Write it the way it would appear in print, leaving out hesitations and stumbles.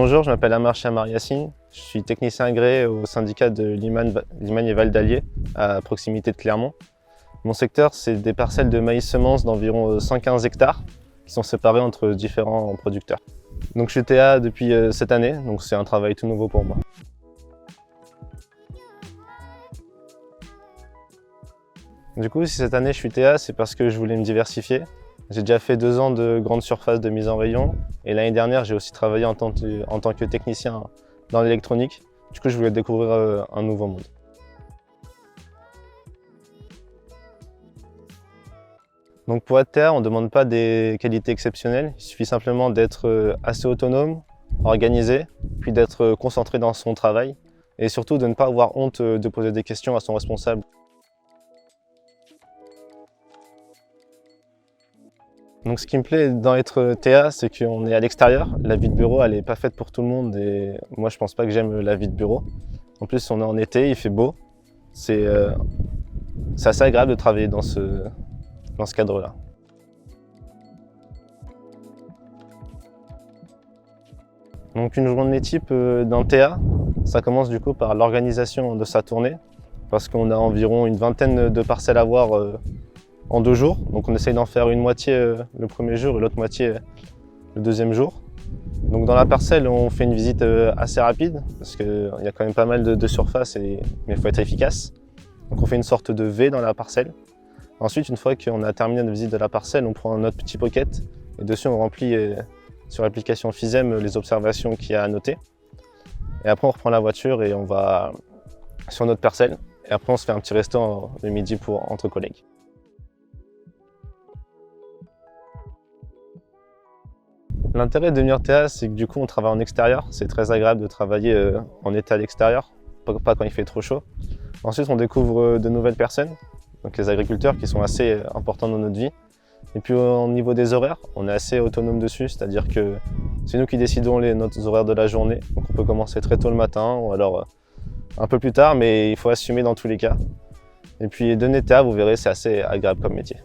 Bonjour, je m'appelle Amar Chamar Yassine, je suis technicien agréé au syndicat de Limagne et Val d'Allier, à proximité de Clermont. Mon secteur, c'est des parcelles de maïs semences d'environ 115 hectares qui sont séparées entre différents producteurs. Donc je suis TA depuis cette année, donc c'est un travail tout nouveau pour moi. Du coup, si cette année je suis TA, c'est parce que je voulais me diversifier. J'ai déjà fait 2 ans de grande surface de mise en rayon et l'année dernière, j'ai aussi travaillé en tant que technicien dans l'électronique. Du coup, je voulais découvrir un nouveau monde. Donc pour être TA, on ne demande pas des qualités exceptionnelles. Il suffit simplement d'être assez autonome, organisé, puis d'être concentré dans son travail et surtout de ne pas avoir honte de poser des questions à son responsable. Donc ce qui me plaît dans être TA, c'est qu'on est à l'extérieur. La vie de bureau, elle n'est pas faite pour tout le monde et moi je pense pas que j'aime la vie de bureau. En plus, on est en été, il fait beau. C'est assez agréable de travailler dans ce cadre-là. Donc une journée type d'un TA, ça commence du coup par l'organisation de sa tournée, parce qu'on a environ une vingtaine de parcelles à voir en 2 jours. Donc on essaye d'en faire une moitié le premier jour et l'autre moitié le deuxième jour. Donc dans la parcelle, on fait une visite assez rapide, parce qu'il y a quand même pas mal de surface, mais il faut être efficace. Donc on fait une sorte de V dans la parcelle. Ensuite, une fois qu'on a terminé notre visite de la parcelle, on prend notre petit pocket et dessus on remplit sur l'application Fisem les observations qu'il y a à noter. Et après on reprend la voiture et on va sur notre parcelle. Et après on se fait un petit resto le midi entre collègues. L'intérêt de devenir TA, c'est que du coup on travaille en extérieur. C'est très agréable de travailler en été à l'extérieur, pas quand il fait trop chaud. Ensuite on découvre de nouvelles personnes, donc les agriculteurs qui sont assez importants dans notre vie. Et puis au niveau des horaires, on est assez autonome dessus, c'est-à-dire que c'est nous qui décidons nos horaires de la journée. Donc on peut commencer très tôt le matin ou alors un peu plus tard, mais il faut assumer dans tous les cas. Et puis devenir TA, vous verrez, c'est assez agréable comme métier.